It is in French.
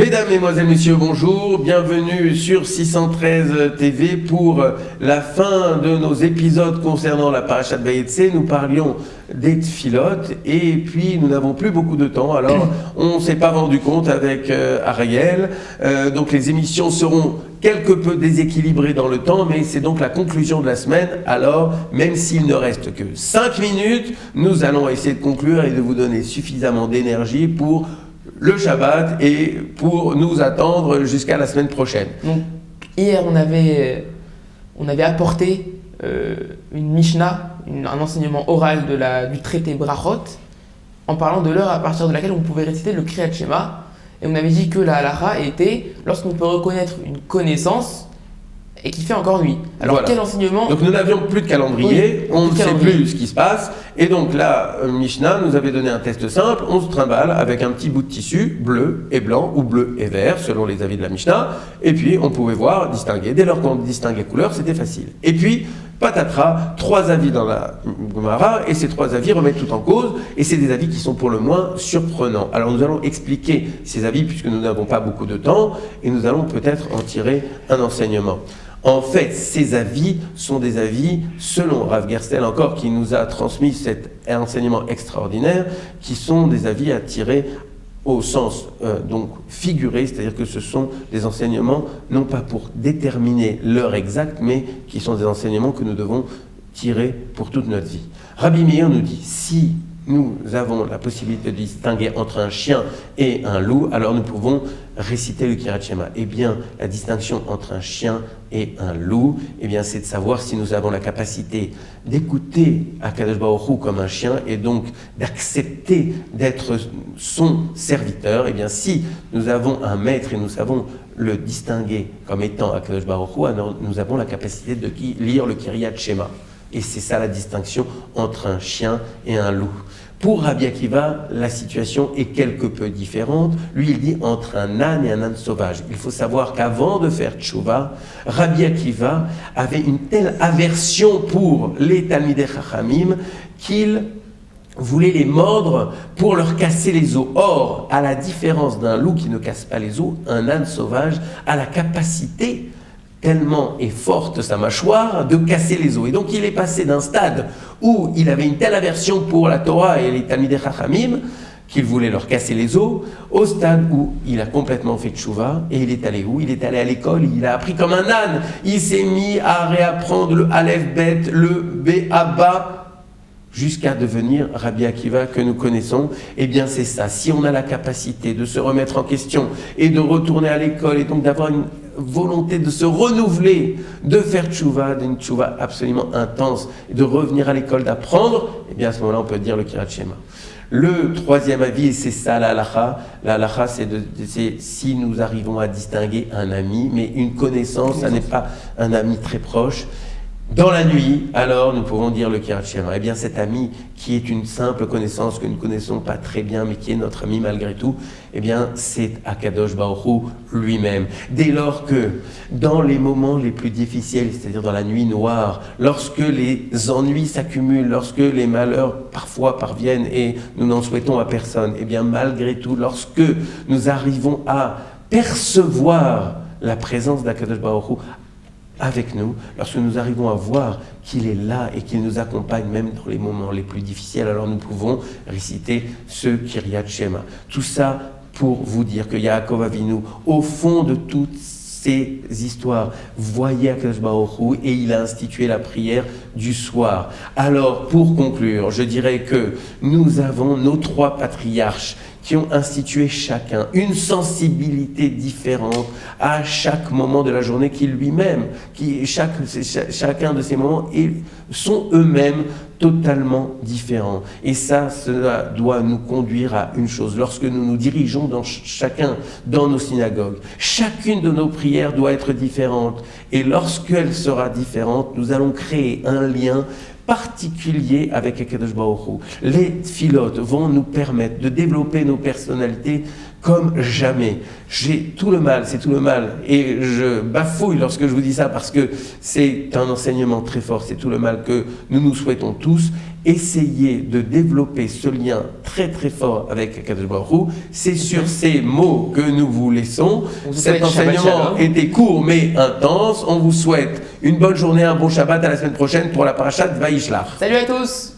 Mesdames, Mesdemoiselles, Messieurs, bonjour, bienvenue sur 613 TV pour la fin de nos épisodes concernant la Parashat Vayetze. Nous parlions des tfilotes et puis nous n'avons plus beaucoup de temps, alors on ne s'est pas rendu compte avec Ariel, donc les émissions seront quelque peu déséquilibrées dans le temps, mais c'est donc la conclusion de la semaine, alors même s'il ne reste que 5 minutes, nous allons essayer de conclure et de vous donner suffisamment d'énergie pour le Shabbat et pour nous attendre jusqu'à la semaine prochaine. Donc, hier, on avait apporté une Mishnah, un enseignement oral du traité Brachot, en parlant de l'heure à partir de laquelle on pouvait réciter le Kriyat Shema. Et on avait dit que la halakha était lorsqu'on peut reconnaître une connaissance et qui fait encore nuit. Alors voilà. Quel enseignement? Donc nous n'avions plus de calendrier, on ne sait plus ce qui se passe. Et donc là, Mishnah nous avait donné un test simple, on se trimballe avec un petit bout de tissu bleu et blanc ou bleu et vert selon les avis de la Mishnah. Et puis on pouvait voir, distinguer. Dès lors qu'on distingue les couleurs, c'était facile. Et puis, patatras, 3 avis dans la Gemara, et ces 3 avis remettent tout en cause, et c'est des avis qui sont pour le moins surprenants. Alors nous allons expliquer ces avis puisque nous n'avons pas beaucoup de temps, et nous allons peut-être en tirer un enseignement. En fait, ces avis sont des avis, selon Rav Gerstel encore, qui nous a transmis cet enseignement extraordinaire, qui sont des avis à tirer au sens donc figuré, c'est-à-dire que ce sont des enseignements non pas pour déterminer l'heure exacte, mais qui sont des enseignements que nous devons tirer pour toute notre vie. Rabbi Meir nous dit, si nous avons la possibilité de distinguer entre un chien et un loup, alors nous pouvons réciter le Kriyat Shema. Eh bien, la distinction entre un chien et un loup, eh bien, c'est de savoir si nous avons la capacité d'écouter Akadosh Baruch Hu comme un chien et donc d'accepter d'être son serviteur. Eh bien, si nous avons un maître et nous savons le distinguer comme étant Akadosh Baruch Hu, alors nous avons la capacité de lire le Kriyat Shema. Et c'est ça la distinction entre un chien et un loup. Pour Rabbi Akiva, la situation est quelque peu différente. Lui, il dit entre un âne et un âne sauvage. Il faut savoir qu'avant de faire tchouva, Rabbi Akiva avait une telle aversion pour les Talmidei Chachamim qu'il voulait les mordre pour leur casser les os. Or, à la différence d'un loup qui ne casse pas les os, un âne sauvage a la capacité tellement est forte sa mâchoire de casser les os. Et donc il est passé d'un stade où il avait une telle aversion pour la Torah et les Talmidei Chachamim qu'il voulait leur casser les os, au stade où il a complètement fait tchouva. Et il est allé où? Il est allé à l'école, il a appris comme un âne. Il s'est mis à réapprendre le Aleph Bet, le Béaba, jusqu'à devenir Rabbi Akiva que nous connaissons. Eh bien c'est ça, si on a la capacité de se remettre en question et de retourner à l'école et donc d'avoir une volonté de se renouveler, de faire tchouva, d'une tchouva absolument intense, et de revenir à l'école, d'apprendre, eh bien à ce moment-là on peut dire le Kriyat Shema. Le troisième avis, et c'est ça la halakha. La halakha, c'est si nous arrivons à distinguer un ami, mais une connaissance, ça n'est pas un ami très proche. Dans la nuit, alors, nous pouvons dire le Kriyat Shema. Eh bien, cet ami qui est une simple connaissance que nous ne connaissons pas très bien, mais qui est notre ami malgré tout, eh bien, c'est Akadosh Baruch Hu lui-même. Dès lors que, dans les moments les plus difficiles, c'est-à-dire dans la nuit noire, lorsque les ennuis s'accumulent, lorsque les malheurs parfois parviennent et nous n'en souhaitons à personne, eh bien, malgré tout, lorsque nous arrivons à percevoir la présence d'Akadosh Baruch Hu avec nous, lorsque nous arrivons à voir qu'il est là et qu'il nous accompagne même dans les moments les plus difficiles, alors nous pouvons réciter ce Kriyat Shema. Tout ça pour vous dire que Yaakov Avinu, au fond de toutes ces histoires, voyait Akadosh Baruch Hu et il a institué la prière du soir. Alors, pour conclure, je dirais que nous avons nos 3 patriarches qui ont institué chacun une sensibilité différente à chaque moment de la journée qui lui-même, chacun de ces moments sont eux-mêmes totalement différents. Et ça, cela doit nous conduire à une chose. Lorsque nous nous dirigeons chacun dans nos synagogues, chacune de nos prières doit être différente. Et lorsqu'elle sera différente, nous allons créer un lien particulier avec Akadosh Baruch Hu. Les tfilotes vont nous permettre de développer nos personnalités comme jamais. J'ai tout le mal, c'est tout le mal. Et je bafouille lorsque je vous dis ça parce que c'est un enseignement très fort, c'est tout le mal que nous nous souhaitons tous. Essayez de développer ce lien très très fort avec Akadosh Baruch Hu. C'est sur ces mots que nous vous laissons. Cet enseignement était court mais intense. On vous souhaite une bonne journée, un bon Shabbat, à la semaine prochaine pour la parashat Vayishlach. Salut à tous!